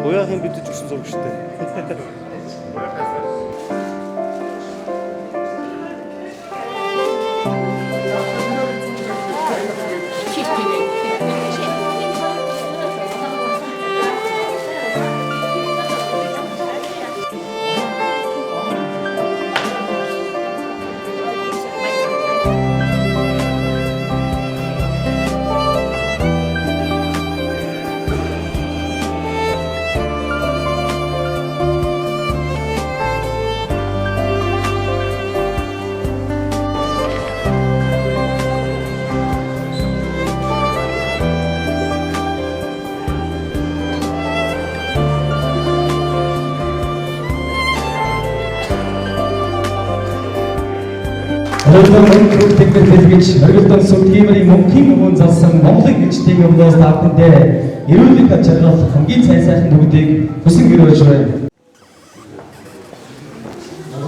Уяахын бид ч гэсэн зурагчтай. Өнөөдөр мөнгө техникэл гэж мөргөлдөн сүлгиймэрийн мөнхийн өвөн залсан Монголын гэрчдийн өвнөөс таавтандээ эрүүлэг ачаалал хамгийн сайн сайхан бүгдийг хүсэн гэрөөж байна.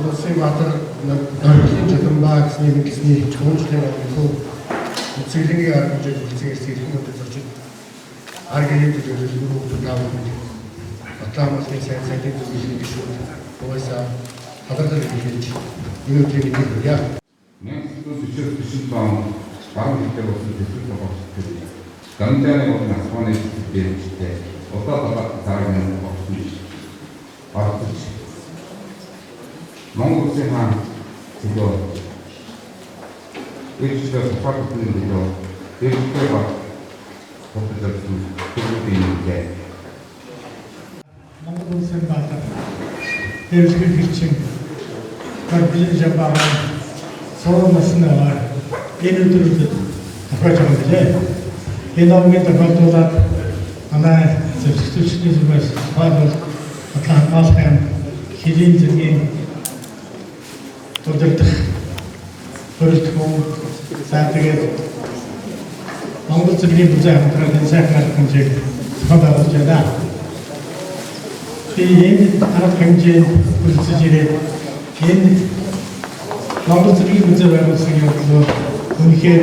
Улсын баатар нөрөлийн жадамбаа гэсний чухалчлын авах цэглэнгийн арга хэмжээ хэлцгээс ирэх мөдөд зорчид аргын төлөвлөлт рүү таван батламын сайн сайдын зүйлийг гişүүд уусаа хадардаг хэлж энэ үеийн нэг яа 1949 он баруун хэлээр болсон дэвшил тогтолцоо Данжааны болон Асманы хэлбэртэй одоо зарагны огцож Монгол Улсын хаан зөвлөө дэвшил тогтолцооны төлөө дэвшил тогтолцооны төлөвлөлтийг Монгол Улсын баатар дэвшил хэлчин гарбилэн жабаа 서울 말씀나와 예능들을 바꿔주는데 예능의 더불어도 하나 접수시키는 것이 바로 어떤 마스크는 기린적인 도덕적 버릇고 사회에 한국적인 문제가 그런 생각을 가지고 받아보잖아. 이 아랍 경제 불수지를 Монголын 문제를 생각해서 үнэхээр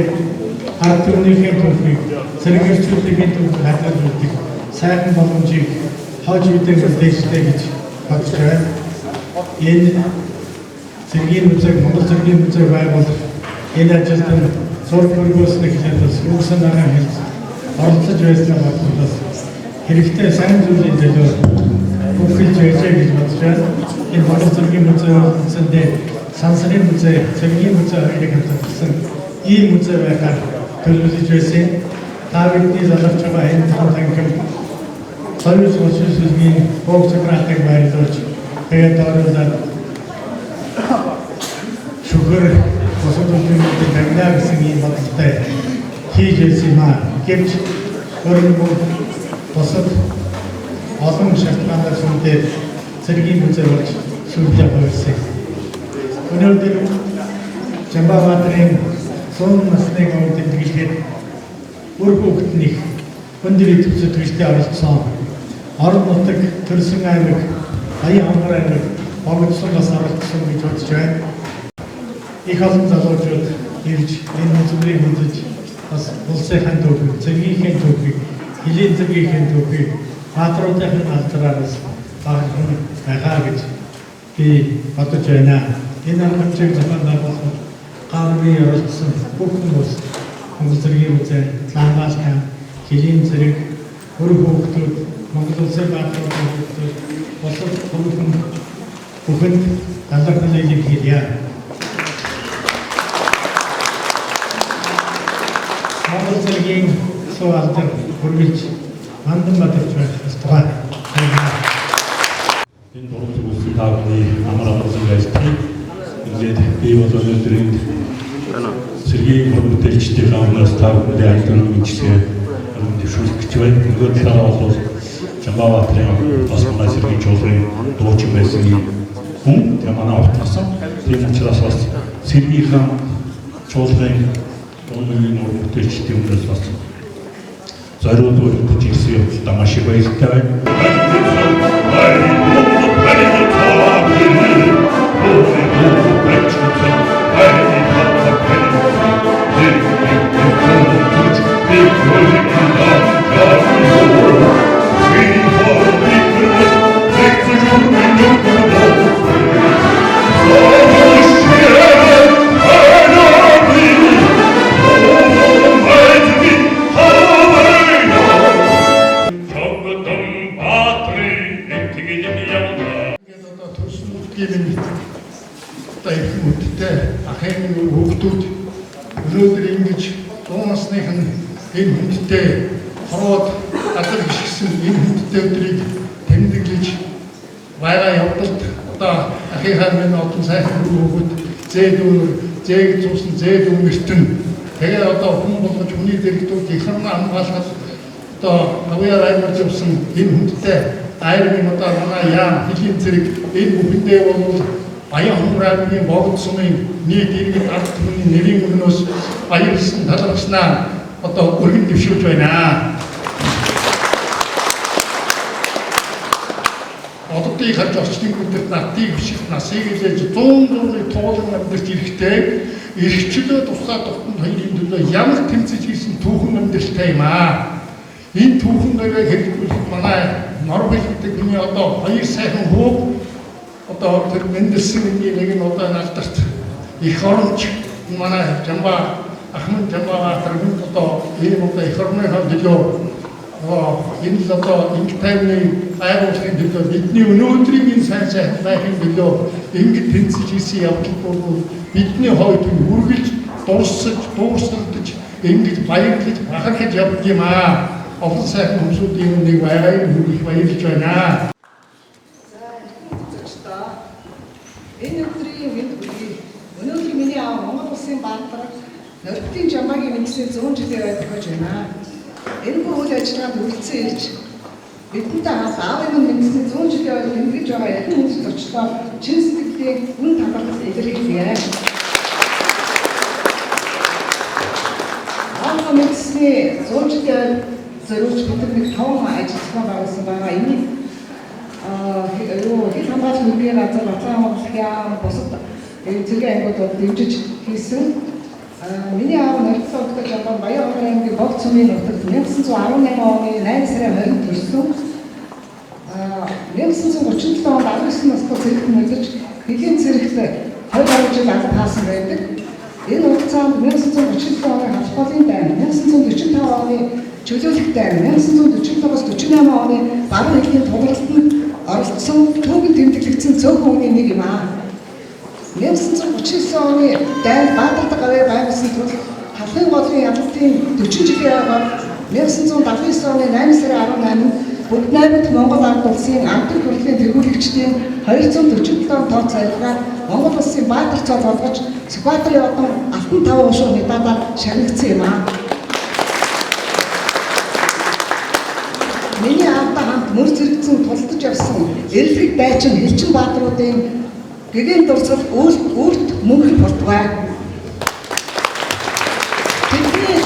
ард түмнийхээ төлөвийг сэргийлжүүлэхийн тулд хадгалж өгдөг сайхан боломжийг хойж үдэн үлдээжтэй гэж бодож байна. Энэ цэргийн 문제г Монгол цэргийн 문제г байгуулах энэ ажилтан зураг хөргөөснө гэхээс үүсэн байгаа хэлж оролцож байснаа бодвол хэрэгтэй сайн зүйлийн төлөө бүхэл зүйлээ гэж бодож байна. Энэ Монгол цэргийн 문제인데 Сансрын 문제, цэргийн 문제 хоёрыг хамтдсан ийм 문제 байхаар төлөвлөж байсан. Та бидний залгаж байгаа энэ танхим соёл сүлжээний богцограатыг баярлуулж тэгээд оролцоод шүгэр босод төлөвлөлтөд тавина гэсэн ийм бодлоготой хийж ирсэн юм аа. Гэвч өөрөөр босод олон шалтгаанаар сүмдээ цэргийн 문제 болж сүлжээ болсон. Өнөөдөр Жамбаатарын сон насны гомдын тэлгээд үр хөвгтний өндөр төвчд төсөлтөд оролцсон. Орон нутаг, төрсөн аймаг, Баян хонгор аймаг богдсон бас оролцсон гэж бодож байна. Их олон залуучууд ирж энэ үзмэрийг үзэж бас улсынхаа төвийг, цэргийнхээ төвийг, хилийн цэргийнхээ төвийг баатруудын алдараараас багтхан байгаа гэж би бодож байна. Энэ аргамжийг зохион байгуулсан гаврын оролцсон бүх хүмүүс Монгол цэргийн 문제, Лангаас хаан, хилийн цэрэг, үр хөвгтүүд, Монгол Улсын баатрууд хөвгтүүд, босод хүмүүн бүхэнд талархлыг хийлье. Монгол цэргийн суу алдар хүргэж мандан батарч байх ёстой. Энэ дуртай улсын таавны амар амгалан байлтгийг ингээд бий болоод өнөөдрийн сэргийн хөтөлчдийн хамнаас таавны айдын мэдчээ дэвшүүлэх гэж байна. Нөгөө талаараа бол Жамбаатарын Асманы сэргийн чуулгын дуучин байсан хүн манай автгасан. Тийм учраас бас сэргийнхаа чуулгын өнөөгийн хөтөлчдийн өмнөөс бас зориуд өргөж ирсэн явдал маш их баяртай байна. энэ хүндтэй хорвоод газар гიშгсэн энэ хүндтэй өдрийг тэмдэглэж байгаа явдалд одоо ахихаа минь одон сайхан өгөөд зээг зуусан зээг өмөртөн тэгээ одоо хүн болгож хүний дэрэгдүүд их хурдан хамгаалахад одоо авьяар аймагт явсан энэ хүндтэй айрын одоо манай яам хэлийн зэрэг энэ бүхэндээ бол Баян Хумраагийн богд сумын нийт иргэд ард түмний нэрийн өмнөөс баярлсан талархснаа одоо өргөн дэвшүүлж байна. Оддыг харж орчдын хүндэт нартыг биших насыг илээж 100 туулан амьдарч ирэхдээ эрхчлөө тусгай тогтмол хоёрын төлөө ямар тэмцэж хийсэн түүхэн амьдралтай юм аа. Энэ түүхэнээрээ хэрэгжүүлэх манай Норвег гэдэг хүний одоо хоёр сайхан хүү одоо тэр Мендelssohn-ийн нэг нь одоо алдарт их оронч манай Ахмад Жамбаатар одоо энэ одоо их орныхоо төлөө энэ л одоо Инглтайвны байгууллагын төлөө бидний өнөөдрийн энэ сайн байхын төлөө ингэж тэнцэж хийсэн явдал бол бидний хувьд үргэлж дуурсаж ингэж баярлаж бахархаж явдаг юм аа. Олон сайхан хүмүүсийн нэг байгааг их баярлаж байна. Энэ өдрийн өнөөдөр миний аав Монгол Улсын баатар Норвегийн Жамбагийн нэгсэн 100 жилийн байдаг гэж байна. Энэ үйл ажиллагаанд үлдсэн ирж бидэнтэй аавын нэгсэн 100 жилийн тэмдэглэж байгаа яхан хүмүүсд очлоо чин сэтгэлийн үн талархал илэрхийлье. Аавын нэгсний 100 жилийн зориулж бид нэг таван ажиллагаа байгуулсан байгаа. Энийг хэл хамгаалах хөргийн газар Батлан хамгаалах бусад зэрэг ангиудад дэмжиж хийсэн. Миний аав Норвегийн Улсын Жамбаа Баян Хумраагийн богд сумын нутагт 1918 оны 8 сарын 20-нд төрсөн. 1937 онд 19 настай зэрэгт мөлөж хэлийн зэрэгт 20 жил алба хаасан байдаг. Энэ хугацаанд 1937 оны халдварын дайн, 1945 оны чөлөөлөх дайн, 1947-оос 48 оны баруун хэлийн тулгуурлалтанд оролцсон түүхэн тэмдэглэгдсэн цөөхөн хүний нэг юм аа. 1939 оны дайнд Баатардаг аваа байгуулсан тул халахын голын ялалтын 40 жилийн агаар 1979 оны 8 сарын 18-нд бүгд найрамд Монгол Ард улсын амтны хурлын тэргүүлэгчдийн 247 тоо цайлгаар Монгол улсын Баатар цол болгож Сүхбаатарын одон алтан тав уушуу медалаар шагнагдсан юм аа. Миний аавтай хамт мөр зэрэгцэн тулдаж явсан эрлэг дайчин Хэлчин баатруудын гэгээн дурсгал үрт мөнхөр болтугай. Тэдний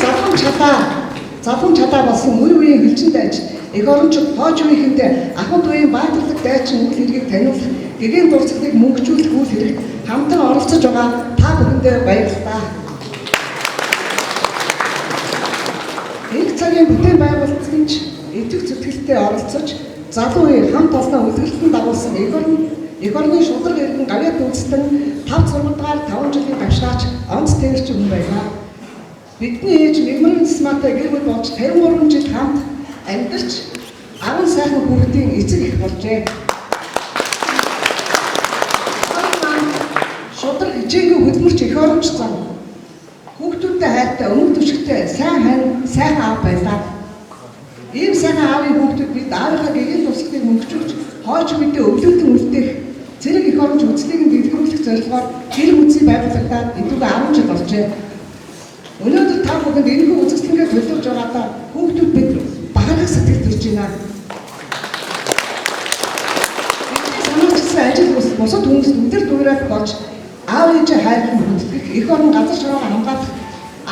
залхам чадаа болсон үе үеийн Хэлчин дайч эх орончууд хоож үеийнхэндээ ахмад үеийн баатарлаг дайчин үйл хэргийг таниулах гэгээн дурсгалыг мөнгөжүүлэх үйл хэрэг хамтан оролцож байгаа та бүхэндээ баярлалаа. Их цагийн бүтээн байгуулалтын идэвх зүтгэлтэй оролцож залуу үеийн хамт олонний үлгэртэн дагуулсан эх орны шударга иргэн гавьяат үйлстэн 5-6 дахь 5 жилийн гавшаач онц тэрч хүн байлаа. Бидний ээж Меморин Сматай гэр бүл болж 53 жил хамт амьдарч 10 сайхан хүүхдийн эцэг их болжээ. Шударга хичээнгүй хөдөлмөрч эх оронч зам. Хүүхдүүдтэй хайртай өмнө түвшигтэй сайн аав байлаа. Ийм сайхан аавын хүүхдүүд бид аавынхаа гэгээн тусгыг мөнгөжүүлж хойч мэдээ өвлөлтөн үлдээх зэрэг эх оронч үзлийг нь дэлгэрүүлэх зорилгоор гэр бүлийн байгуулагдаад эдгээр 10 жил болжээ. Өнөөдөр та бүхэнд энэхүү үзэсгэлэнгээ төлөвлөж байгаадаа хүүхдүүд бид бахархах сэтгэл төрж байна. Бидний санаачилсан ажил бусад хүмүүст өдөр дуураад болж аав ээжээ хайрлах хүндэтгэх эх орон газар шороог хамгаалах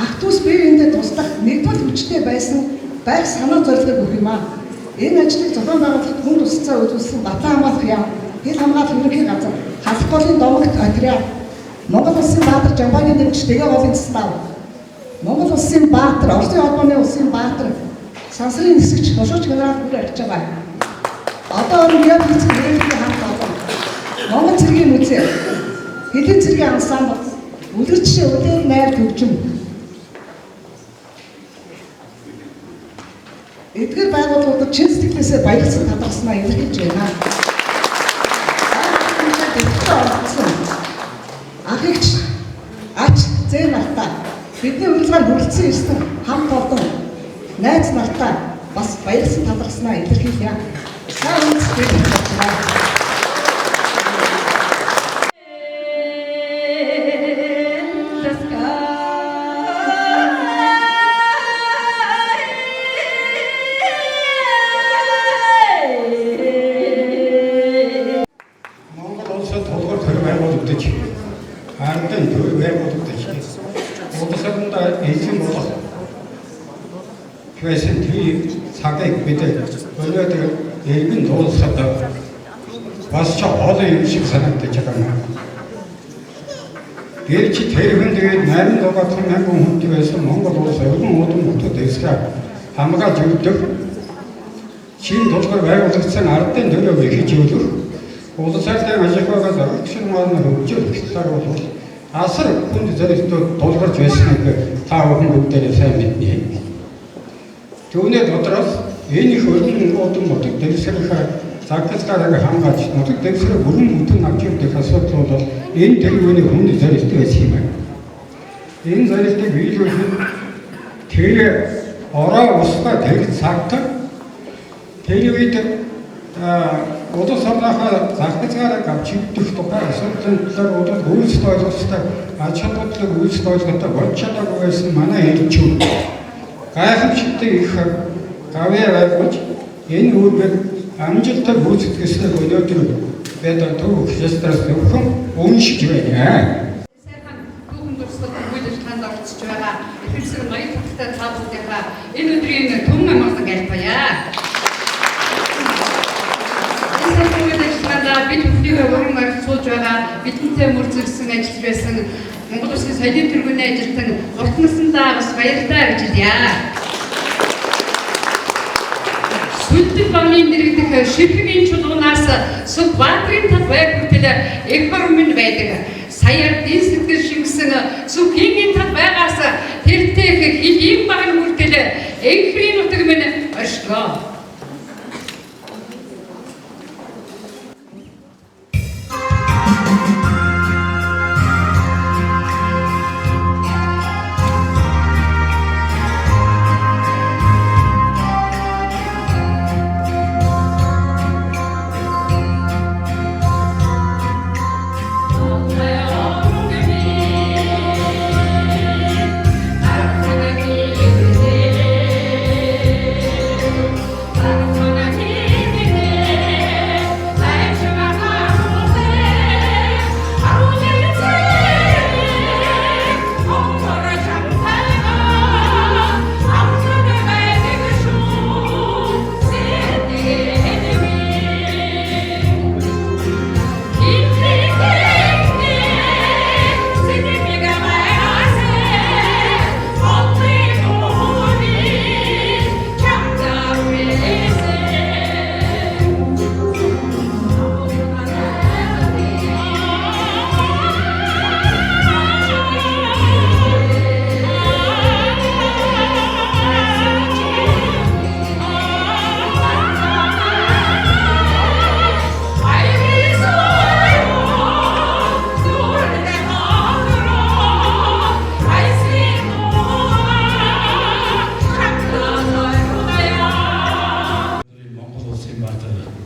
ах дүүс биеиндээ туслах нэгдүгээр хүчтэй байсан байх санаа зорилгыг өгөх юм аа. Энэ ажлыг зохион байгуулалт хүн тусалцаа үзүүлсэн Батлан хамгаалах яам, хэл хамгаалах ерөнхий газар, халах голын домогт отряд, Монгол Улсын Баатар Жамбааны дэмжиж дэгээ голын застав, Монгол Улсын Баатар, Оросын холбооны Улсын Баатар, сансрын нисгч тушууч генерал бүр арьж байгаа. Одоо орон хэцэг хэрэглээ хамт олон. Монгол цэргийн музей, хэлийн цэргийн ансамбл, үлгэр жишээ үлээр найр төвчм. Эдгээр байгууллагууд чин сэтгэлээсээ баярлсан талархснаа илэрхийлж байна. Ах эгч, ач, зээн артаа бидний урилгаар хүрэлцэн ирсэн хамт олон найз нартаа бас баярлсан талархснаа илэрхийлье. Сайн үндсээр байна. Ардын төр байгуулагдаж улсуудаа эзэн болох байсан тийм цагийг бид өнөөдөр иргэн дуулахад бас ч олон юм шиг санагдаж байна. Гэрч тэр хүн тэгээд 8,000 хүн байсан Монгол улс өргөн удам хотод эсгээ хамгаалж өгдөг шинэ тулгуур байгуулагдсан ардын төлөв хийж өгөх улсаалтын ажихлагаас орчим маань хөгжиж ихсаар бол асар хүнд зорилтууд тулгарч байсныг та бүхэн бүгдээ сайн мэднэ. Түүний дотроос энэ их өргөн удам хотод дэвсгэрх цагтцаараа хамгаалж нутаг дэвсгэр бүрэн бүтэн авч явах асуудал бол энэ тэргүүний хүнд зорилт байсан юм байна. Энэ зорилтыг биелүүлэх тэр ороо усгаа тэр цагт тэр үед улс орноо захицгаараа авч явах тухай асуудлын талаар удаа үйлчлэл ойлгохтой ач холбогдлыг үйлчлэл ойлгохтой болж чадаагүй байсан манай элчүүд гайхамшигтай их гавьяа байгуулж энэ үүргийг амжилттай гүйцэтгэснээр өнөөдөр бид төв хэстрээс зөвхөн уншиж байна. Сайхан түүхэн дурсгал үйлдэж танд орцож байгаа эхэсэг ноён таттай та бүхэндээ энэ өдрийн түн амгалан айлтгая. Бид бүхнийхээ өргөн оролцуулж байгаа бидэнтэй мөр зэрсэн ажиллаж байсан Монгол Улсын соёлын тэргүүний ажилтан урт насандаа бас баярлалаа гэж хэлье. Сүлдэн бамын нэрэгдэх шипгийн чулуунаас Сүхбаатарын тал байр хүртэл их хормын байдаг. Саяар дин сэтгэл шингэсэн Сүхбаатарын тал байгаас тэртээ хилийн багын хүртэл энхрийн нутаг минь оршгоо.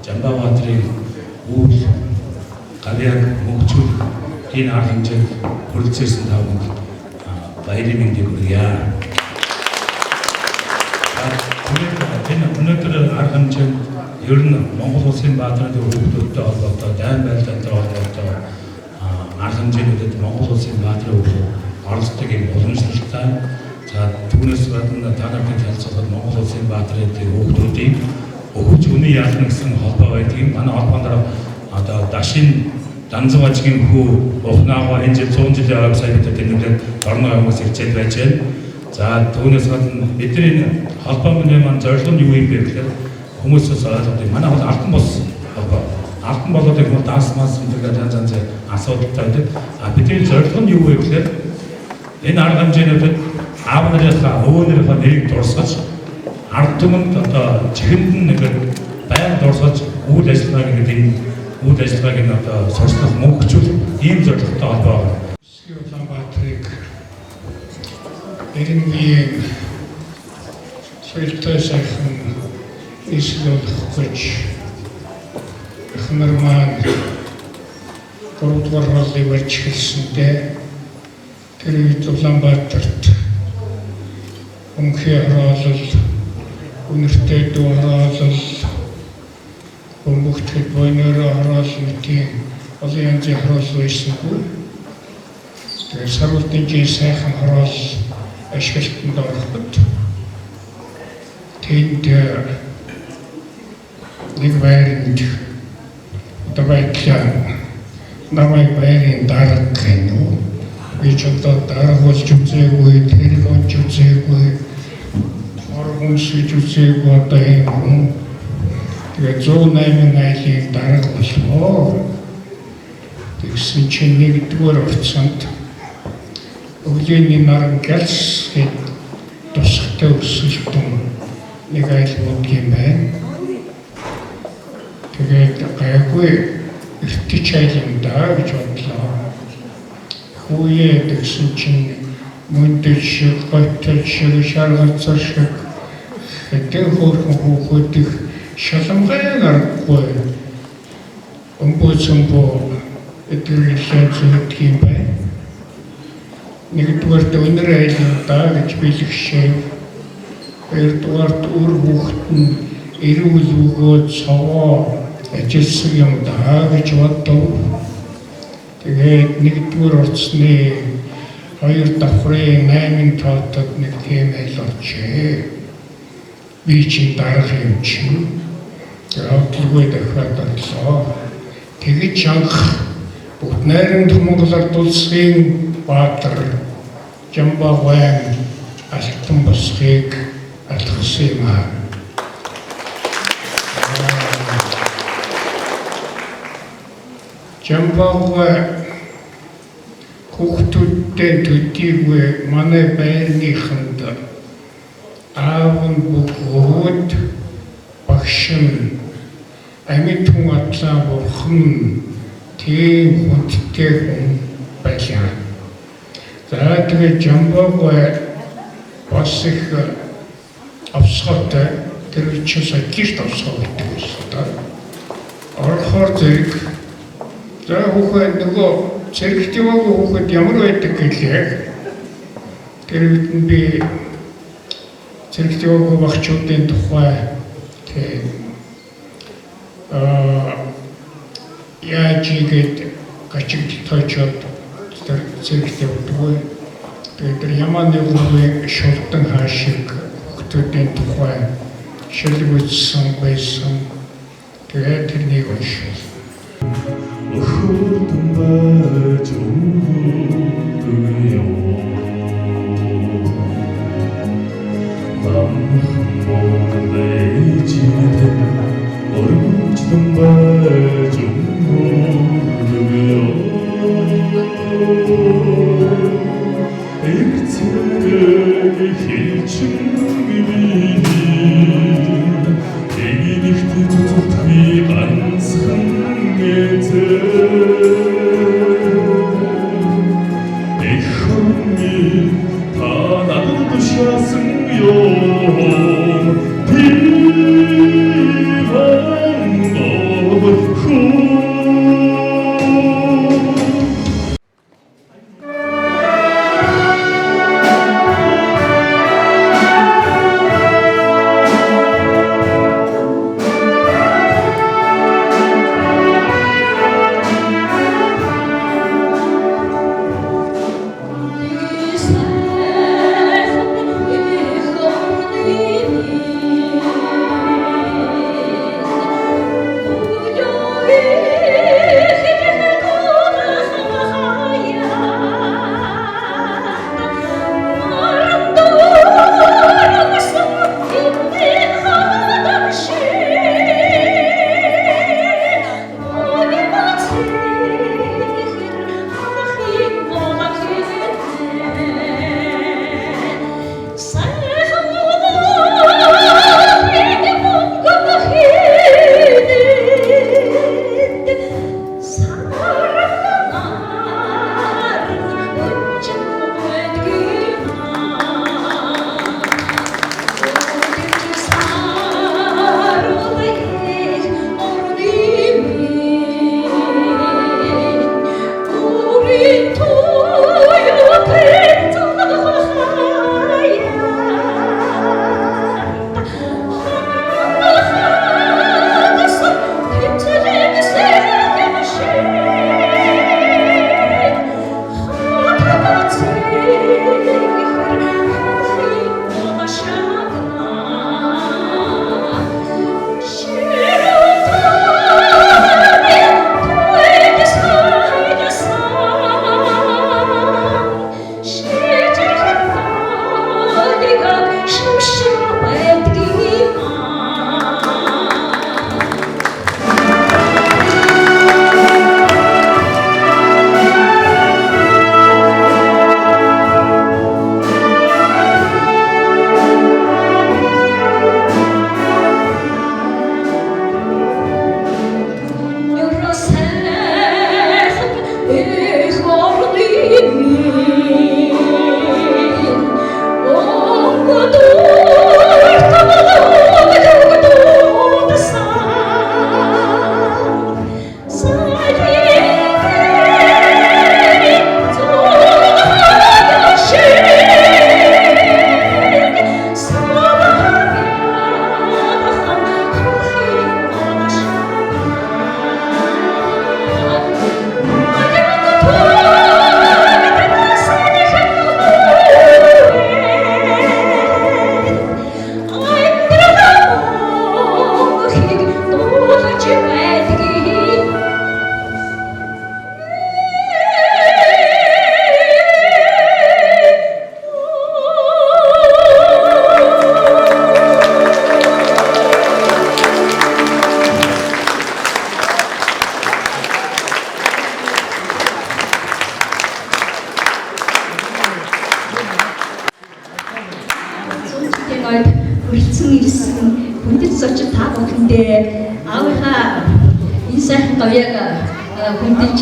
Жанбаатарын үйл гавьяаг мөнгөчүүл энэ арга хэмжээнд хүрэлцээсэн та бүхэнд баярын мэндийг хүргье. Энэ өнөөдөр арга хэмжээнд ер нь Монгол Улсын баатрын хүүхдүүдтэй холбоотой, дайн байлдаантай холбоотой арга хэмжээнүүдэд Монгол Улсын баатрын хүүхдүүд оролцдог юм уламжлалтай. За түүнээс гадна та нарын танилцуулахад Монгол Улсын баатрын хүүхдүүдийн өгч үний яална гэсэн холбоо байдгийг манай холбоонд одоо дашин Данзаважгийн хүү ухнаага энэ жил 100 жилийн арга сайн бид тэнэглээд орноо хүмүүс ирчээд байж байна. За түүнээс гадна бидний холбоо маань зорилго нь юу юм бэ гэхээр хүмүүсээс ойлгох манай бол алтан бус холбоо. Алтан болоод их даас мас гэдэг янз янзын асуудалтай байдаг. Бидний зорилго нь юу вэ гэхээр энэ арга хэмжээнүүдэд аав нарынхаа өвөө нарынхаа нэрийг дурсгаж ард түмэнд одоо чихэнд нь ингээд байнга дурсгаж үйл ажиллагааг ингээд энэ үйл ажиллагааг нь одоо сурчлах мөнгөчүүл ийм зорилготой холбоо байна. Улаанбаатарыг 90-ийн Соёлтой сайхан нийслүүлэх гэж эхнэр маань 3-р хоолыг барьж эхэлсэндээ тэр үед Улаанбаатарт өнхий хороолол, үнэртэй дүү хороолол, бөмбөгтөд бойнороо хороолол тийм олон янзын хороол байсангүй. Тэгээд саруултын жин сайхан хороол ашиглалтанд ороход тэнд нэг байранд одоо байдлаа намайг байрын дарга гэнэ. Би ч одоо дарга болж үзээгүй, тэрэг болж үзээгүй, оргонсож үзээгүй одоо юм хүн. Тэгээд 108 айлын дарга боллоо. Тэгсэн чинь 1-р орцонд өглөөний наран гэлс гээд тусахтай өсөлтөн нэг айл бод юм байна. Тэгээд гайгүй эртч айл юм да гэж бодлоо. Хүүе гэсэн чинь мөндөж шиг, гойтол шиг, шаргацар шиг хэдэн хөөрхөн хүүхдүүдийг шалангай нарахгүй өмбөцөмбө эдгэрэлэн зүгт юм байна. 1-р өнөр айлын даа гэж бэлгшээ. 2-р үр хүүхэд нь эрүүл өгөөд цаваа ажилласан юм даа гэж бодов. Тэгээд 1-р орцны 2 давхрын 8 тоотод нэг тийм айл орчээ. Би чинь дарга юм чинь. Явдлгүй дахиад орлоо. Тэгэж анх бүгд найрамд Монголоор дулсхийн Баатар Жамбавын алтан босхийг алхсан юм аа. Жамбавын хүүхдүүдтэй төдийгүй манай байрныханд аав нь бүгд багш нь амьд хүн атлаа бурхан тийм хүндтэй хүн байлаа. За тэгээд Жамбавын бас их авсгаатай тэр чинь сагирт авсгаа гэдэг байсан да. Орохоор зэрэг за хүүхэд нөгөө зэрэгтэй хүүхэд ямар байдаг гэлээ. Тэр үед нь би зэрэгтэй багчуудын тухай яаж игээд гачиг тоочод тэр зэрэгтэй удгүй. Тэгээд тэр ямааны үгүй шултан хаашиг хүмүүсийн тухай шилжүүлсэн байсан. Тэгээд тэрнийг уншив. охотон байж өнгөрөё. Намхмолэжид орчдон байж өнгөрөё. Эрцэг хэлчин биний эгнийхт зүтгэх ганцхан эхний та надад тушаасан юм тийм хөө ирсэн хүндэт зочин та бүхэндээ аавынхаа энэ сайхан гавьяаг хүндэж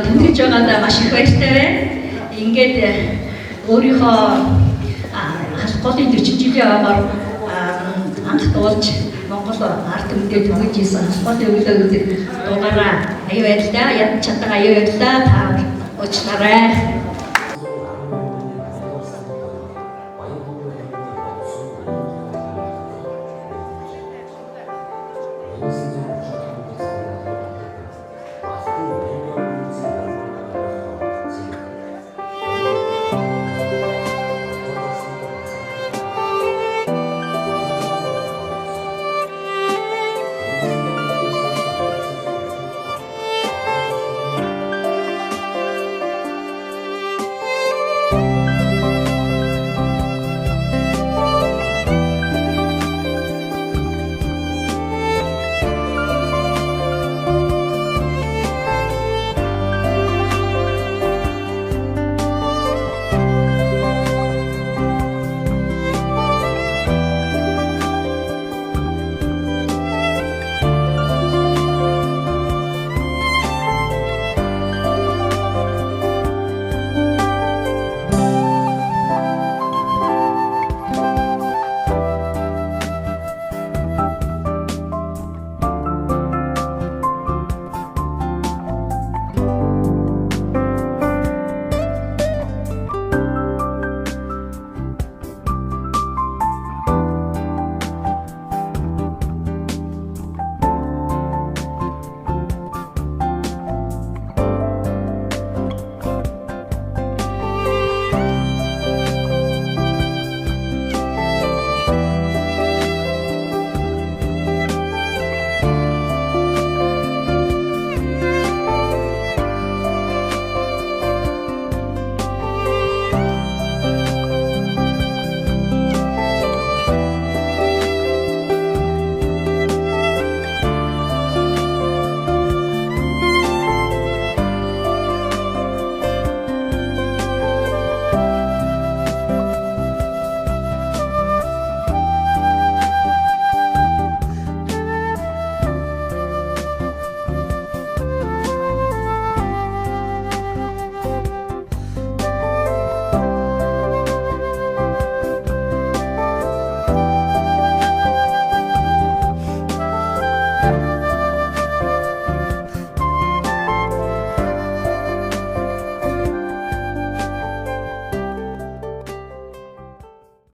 тэмдэглэж байгаадаа маш их баяртай байна. Ингээд өөрийнхөө халахгүй 40 жилийн аваар анх дуулж Монгол арт өмнөд төгөж ийсэн халахгүй өглөө гэдэг дуугаараа аюу байлаа. Яд чадгаа аюу байлаа. Та уучлаарай.